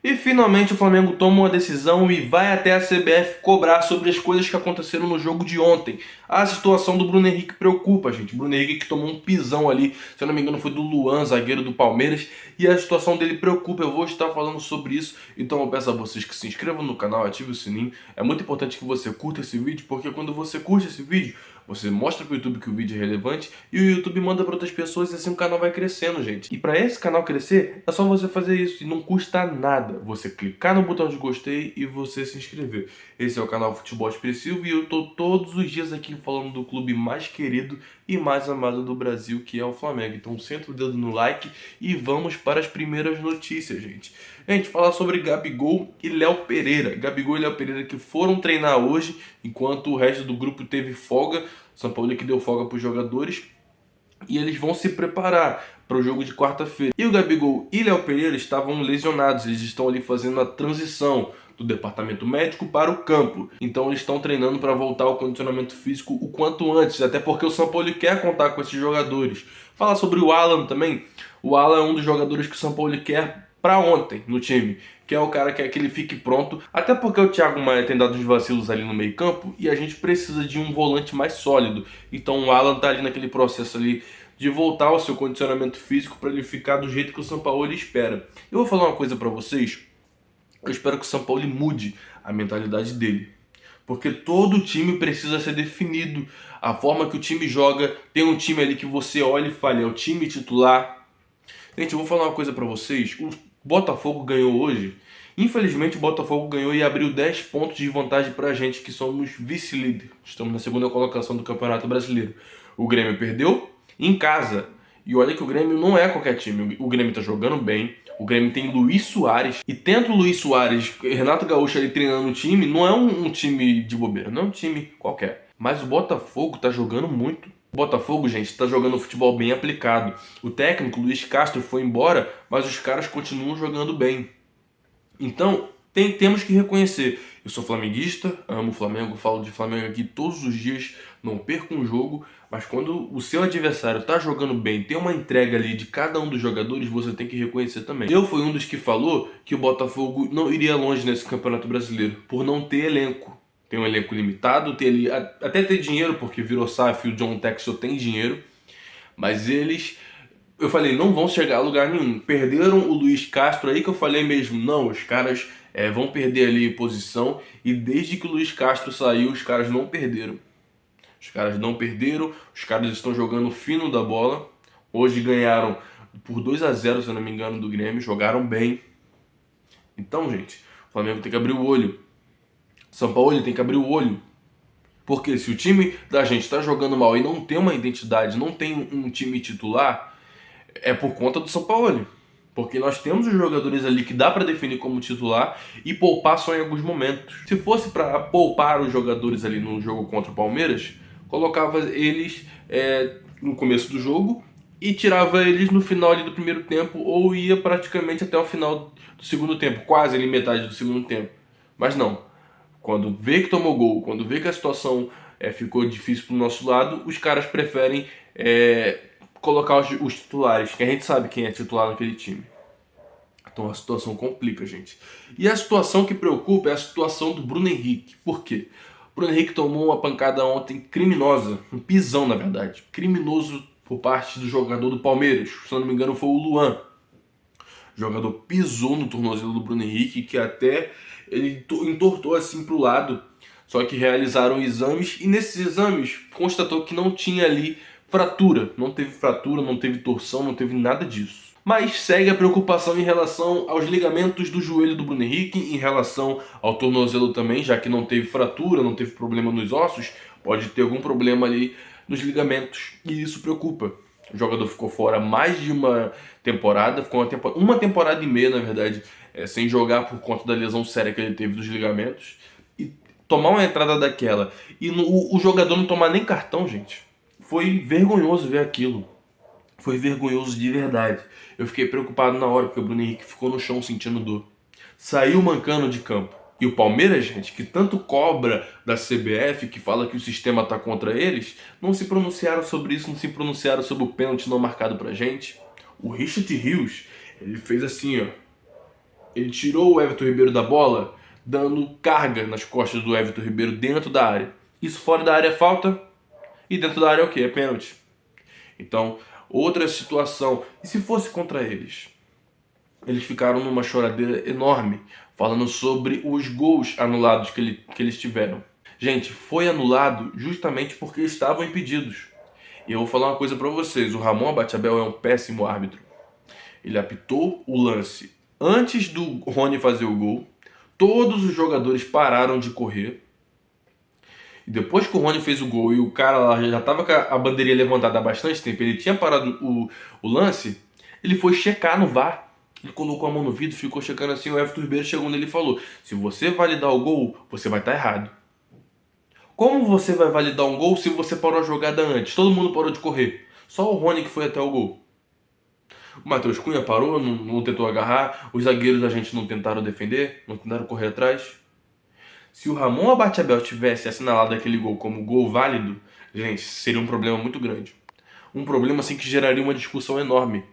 E finalmente o Flamengo toma uma decisão e vai até a CBF cobrar sobre as coisas que aconteceram no jogo de ontem. A situação do Bruno Henrique preocupa, gente. Bruno Henrique que tomou um pisão ali, se eu não me engano foi do Luan, zagueiro do Palmeiras, e a situação dele preocupa. Eu vou estar falando sobre isso, então eu peço a vocês que se inscrevam no canal, ativem o sininho. É muito importante que você curta esse vídeo, porque quando você curte esse vídeo, você mostra pro YouTube que o vídeo é relevante e o YouTube manda para outras pessoas e assim o canal vai crescendo, gente. E para esse canal crescer, é só você fazer isso e não custa nada. Você clicar no botão de gostei e você se inscrever. Esse é o canal Futebol Expressivo e eu tô todos os dias aqui falando do clube mais querido e mais amado do Brasil, que é o Flamengo. Então senta o dedo no like e vamos para as primeiras notícias, gente. Gente, falar sobre Gabigol e Léo Pereira. Gabigol e Léo Pereira que foram treinar hoje, enquanto o resto do grupo teve folga. São Paulo que deu folga para os jogadores. E eles vão se preparar para o jogo de quarta-feira. E o Gabigol e Léo Pereira estavam lesionados. Eles estão ali fazendo a transição do departamento médico para o campo. Então eles estão treinando para voltar ao condicionamento físico o quanto antes. Até porque o São Paulo quer contar com esses jogadores. Falar sobre o Alan também. O Alan é um dos jogadores que o São Paulo quer para ontem no time, que é o cara que quer que ele fique pronto, até porque o Thiago Maia tem dado uns vacilos ali no meio campo e a gente precisa de um volante mais sólido. Então o Alan tá ali naquele processo ali de voltar ao seu condicionamento físico para ele ficar do jeito que o São Paulo espera. Eu vou falar uma coisa para vocês, eu espero que o São Paulo mude a mentalidade dele. Porque todo time precisa ser definido. A forma que o time joga, tem um time ali que você olha e fala, é o time titular. Gente, eu vou falar uma coisa pra vocês. O Botafogo ganhou hoje. Infelizmente o Botafogo ganhou e abriu 10 pontos de vantagem pra gente, que somos vice-líder. Estamos na segunda colocação do Campeonato Brasileiro. O Grêmio perdeu em casa. E olha que o Grêmio não é qualquer time. O Grêmio tá jogando bem. O Grêmio tem Luis Soares. E tendo o Luis Soares, Renato Gaúcho ali treinando o time, não é um time de bobeira. Não é um time qualquer. Mas o Botafogo tá jogando muito. O Botafogo, gente, tá jogando futebol bem aplicado. O técnico, Luiz Castro, foi embora, mas os caras continuam jogando bem. Então, temos que reconhecer. Eu sou flamenguista, amo o Flamengo, falo de Flamengo aqui todos os dias, não perco um jogo, mas quando o seu adversário tá jogando bem, tem uma entrega ali de cada um dos jogadores, você tem que reconhecer também. Eu fui um dos que falou que o Botafogo não iria longe nesse Campeonato Brasileiro, por não ter elenco. Tem um elenco limitado, tem ali, até ter dinheiro, porque virou SAF e o John Texel tem dinheiro, mas eles, eu falei, não vão chegar a lugar nenhum. Perderam o Luiz Castro aí que eu falei mesmo, não, os caras vão perder ali posição, e desde que o Luiz Castro saiu, os caras não perderam. Os caras não perderam, os caras estão jogando fino da bola. Hoje ganharam por 2-0, se eu não me engano, do Grêmio, jogaram bem. Então, gente, o Flamengo tem que abrir o olho. São Paulo tem que abrir o olho. Porque se o time da gente está jogando mal e não tem uma identidade, não tem um time titular, é por conta do São Paulo. Porque nós temos os jogadores ali que dá para definir como titular e poupar só em alguns momentos. Se fosse para poupar os jogadores ali no jogo contra o Palmeiras, colocava eles no começo do jogo e tirava eles no final ali do primeiro tempo, ou ia praticamente até o final do segundo tempo, quase ali metade do segundo tempo. Mas não. Quando vê que tomou gol, quando vê que a situação ficou difícil pro nosso lado, os caras preferem colocar os titulares, que a gente sabe quem é titular naquele time. Então a situação complica, gente. E a situação que preocupa é a situação do Bruno Henrique. Por quê? O Bruno Henrique tomou uma pancada ontem criminosa, um pisão na verdade, criminoso por parte do jogador do Palmeiras. Se eu não me engano foi o Luan. O jogador pisou no tornozelo do Bruno Henrique, que até ele entortou assim pro lado. Só que realizaram exames e nesses exames constatou que não tinha ali fratura. Não teve fratura, não teve torção, não teve nada disso. Mas segue a preocupação em relação aos ligamentos do joelho do Bruno Henrique, em relação ao tornozelo também, já que não teve fratura, não teve problema nos ossos, pode ter algum problema ali nos ligamentos. E isso preocupa. O jogador ficou fora mais de uma temporada, ficou uma temporada e meia, na verdade, sem jogar por conta da lesão séria que ele teve dos ligamentos. E tomar uma entrada daquela e o jogador não tomar nem cartão, gente, foi vergonhoso ver aquilo. Foi vergonhoso de verdade. Eu fiquei preocupado na hora, porque o Bruno Henrique ficou no chão sentindo dor. Saiu mancando de campo. E o Palmeiras, gente, que tanto cobra da CBF, que fala que o sistema tá contra eles, não se pronunciaram sobre isso, não se pronunciaram sobre o pênalti não marcado pra gente. O Richard Rios, ele fez assim, ó. Ele tirou o Everton Ribeiro da bola, dando carga nas costas do Everton Ribeiro dentro da área. Isso fora da área é falta, e dentro da área é o quê? É pênalti. Então, outra situação. E se fosse contra eles? Eles ficaram numa choradeira enorme, falando sobre os gols anulados que eles tiveram. Gente, foi anulado justamente porque estavam impedidos. E eu vou falar uma coisa pra vocês, o Ramon Abachaebel é um péssimo árbitro. Ele apitou o lance antes do Rony fazer o gol, todos os jogadores pararam de correr, e depois que o Rony fez o gol e o cara lá já estava com a bandeirinha levantada há bastante tempo, ele tinha parado o lance, ele foi checar no VAR. Ele colocou a mão no vidro, ficou checando assim, o Everton Ribeiro chegou nele e falou: se você validar o gol, você vai estar errado. Como você vai validar um gol se você parou a jogada antes? Todo mundo parou de correr. Só o Rony que foi até o gol. O Matheus Cunha parou, não tentou agarrar, os zagueiros da gente não tentaram defender, não tentaram correr atrás. Se o Ramon Abachaebel tivesse assinalado aquele gol como gol válido, gente, seria um problema muito grande. Um problema assim que geraria uma discussão enorme.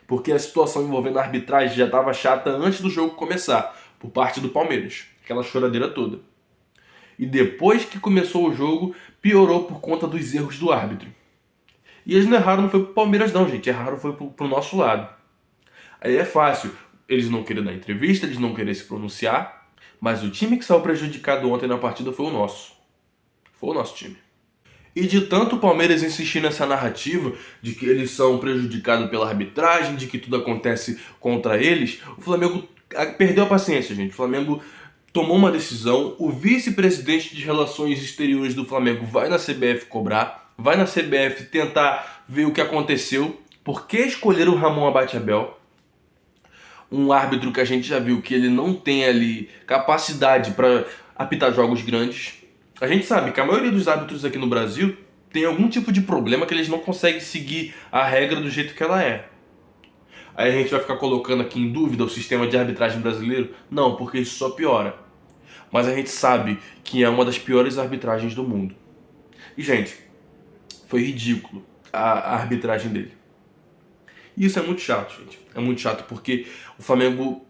Porque a situação envolvendo a arbitragem já estava chata antes do jogo começar, por parte do Palmeiras. Aquela choradeira toda. E depois que começou o jogo, piorou por conta dos erros do árbitro. E eles não erraram, não foi pro Palmeiras não, gente. Erraram foi pro nosso lado. Aí é fácil. Eles não querem dar entrevista, eles não querem se pronunciar. Mas o time que saiu prejudicado ontem na partida foi o nosso. Foi o nosso time. E de tanto o Palmeiras insistir nessa narrativa de que eles são prejudicados pela arbitragem, de que tudo acontece contra eles, o Flamengo perdeu a paciência, gente. O Flamengo tomou uma decisão, o vice-presidente de Relações Exteriores do Flamengo vai na CBF cobrar, vai na CBF tentar ver o que aconteceu, por que escolheram o Ramon Abachaebel, um árbitro que a gente já viu que ele não tem ali capacidade para apitar jogos grandes. A gente sabe que a maioria dos árbitros aqui no Brasil tem algum tipo de problema que eles não conseguem seguir a regra do jeito que ela é. Aí a gente vai ficar colocando aqui em dúvida o sistema de arbitragem brasileiro? Não, porque isso só piora. Mas a gente sabe que é uma das piores arbitragens do mundo. E, gente, foi ridículo a arbitragem dele. E isso é muito chato, gente. É muito chato porque o Flamengo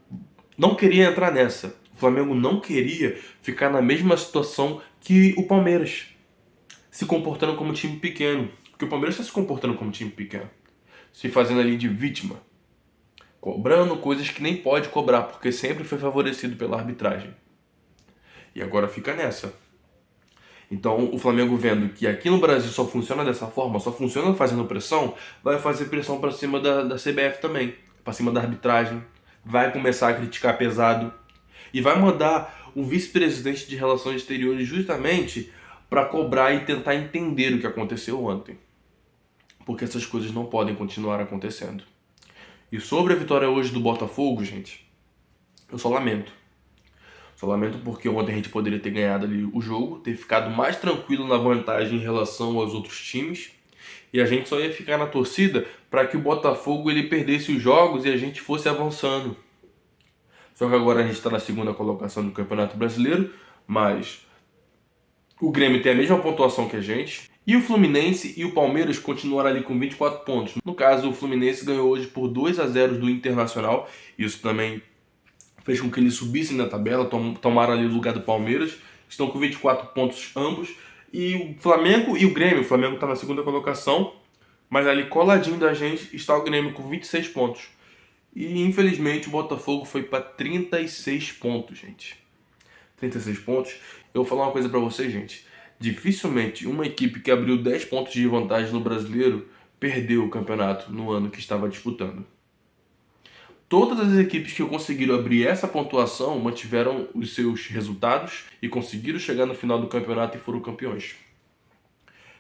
não queria entrar nessa. O Flamengo não queria ficar na mesma situação que o Palmeiras, se comportando como time pequeno. Porque o Palmeiras está se comportando como time pequeno, se fazendo ali de vítima, cobrando coisas que nem pode cobrar, porque sempre foi favorecido pela arbitragem. E agora fica nessa. Então o Flamengo, vendo que aqui no Brasil só funciona dessa forma, só funciona fazendo pressão, vai fazer pressão para cima da CBF também, para cima da arbitragem, vai começar a criticar pesado e vai mandar um vice-presidente de Relações Exteriores justamente para cobrar e tentar entender o que aconteceu ontem. Porque essas coisas não podem continuar acontecendo. E sobre a vitória hoje do Botafogo, gente, eu só lamento. Só lamento porque ontem a gente poderia ter ganhado ali o jogo, ter ficado mais tranquilo na vantagem em relação aos outros times. E a gente só ia ficar na torcida para que o Botafogo ele perdesse os jogos e a gente fosse avançando. Só que agora a gente está na segunda colocação do Campeonato Brasileiro, mas o Grêmio tem a mesma pontuação que a gente. E o Fluminense e o Palmeiras continuaram ali com 24 pontos. No caso, o Fluminense ganhou hoje por 2-0 do Internacional. Isso também fez com que eles subissem na tabela, tomaram ali o lugar do Palmeiras. Estão com 24 pontos ambos. E o Flamengo e o Grêmio. O Flamengo está na segunda colocação, mas ali coladinho da gente está o Grêmio com 26 pontos. E infelizmente o Botafogo foi para 36 pontos, gente. 36 pontos. Eu vou falar uma coisa para vocês, gente. Dificilmente uma equipe que abriu 10 pontos de vantagem no Brasileiro perdeu o campeonato no ano que estava disputando. Todas as equipes que conseguiram abrir essa pontuação mantiveram os seus resultados e conseguiram chegar no final do campeonato e foram campeões.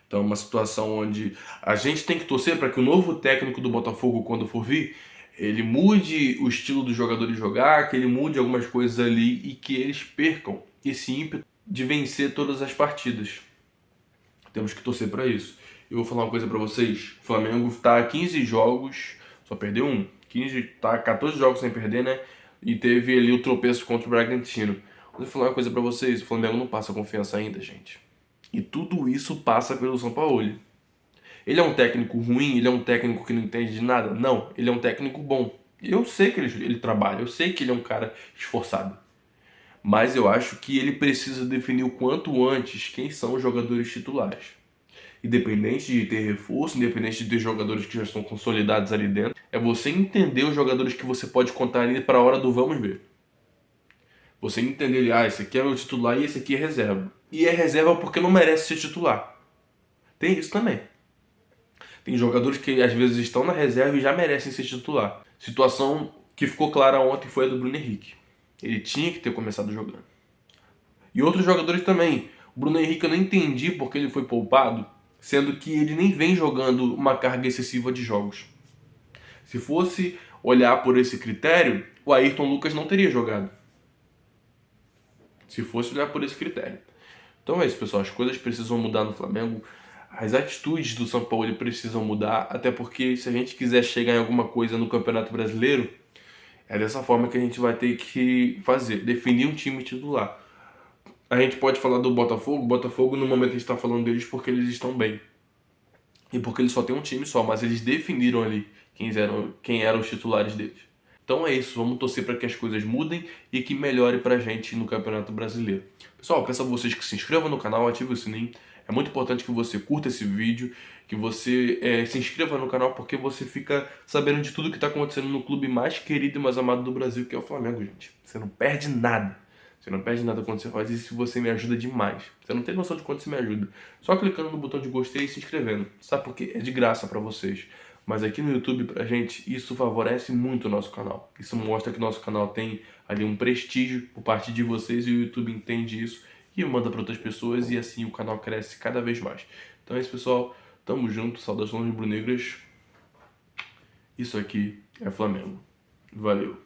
Então é uma situação onde a gente tem que torcer para que o novo técnico do Botafogo, quando for vir, ele mude o estilo dos jogadores jogar, que ele mude algumas coisas ali e que eles percam esse ímpeto de vencer todas as partidas. Temos que torcer para isso. Eu vou falar uma coisa para vocês. O Flamengo está a 15 jogos, só perdeu um. 15, tá 14 jogos sem perder, né? E teve ali o tropeço contra o Bragantino. Vou falar uma coisa pra vocês, o Flamengo não passa confiança ainda, gente. E tudo isso passa pelo Sampaoli. Ele é um técnico ruim, ele é um técnico que não entende de nada? Não, ele é um técnico bom. Eu sei que ele trabalha, eu sei que ele é um cara esforçado. Mas eu acho que ele precisa definir o quanto antes quem são os jogadores titulares. Independente de ter reforço, independente de ter jogadores que já estão consolidados ali dentro, é você entender os jogadores que você pode contar ali para a hora do vamos ver. Você entender, esse aqui é meu titular e esse aqui é reserva. E é reserva porque não merece ser titular. Tem isso também. Tem jogadores que às vezes estão na reserva e já merecem ser titular. Situação que ficou clara ontem foi a do Bruno Henrique. Ele tinha que ter começado jogando. E outros jogadores também. O Bruno Henrique eu não entendi porque ele foi poupado, sendo que ele nem vem jogando uma carga excessiva de jogos. Se fosse olhar por esse critério, o Ayrton Lucas não teria jogado. Se fosse olhar por esse critério. Então é isso, pessoal. As coisas precisam mudar no Flamengo. As atitudes do São Paulo precisam mudar, até porque se a gente quiser chegar em alguma coisa no Campeonato Brasileiro, é dessa forma que a gente vai ter que fazer, definir um time titular. A gente pode falar do Botafogo. O Botafogo, no momento, a gente está falando deles porque eles estão bem. E porque eles só têm um time só, mas eles definiram ali quem eram os titulares deles. Então é isso, vamos torcer para que as coisas mudem e que melhore pra gente no Campeonato Brasileiro. Pessoal, peço a vocês que se inscrevam no canal, ativem o sininho. É muito importante que você curta esse vídeo, que você se inscreva no canal, porque você fica sabendo de tudo que está acontecendo no clube mais querido e mais amado do Brasil, que é o Flamengo, gente. Você não perde nada. Você não perde nada quando você faz isso e você me ajuda demais. Você não tem noção de quanto você me ajuda. Só clicando no botão de gostei e se inscrevendo. Sabe por quê? É de graça pra vocês. Mas aqui no YouTube, pra gente, isso favorece muito o nosso canal. Isso mostra que nosso canal tem ali um prestígio por parte de vocês e o YouTube entende isso e manda para outras pessoas e assim o canal cresce cada vez mais. Então é isso, pessoal. Tamo junto. Saudações rubro-negras. Isso aqui é Flamengo. Valeu.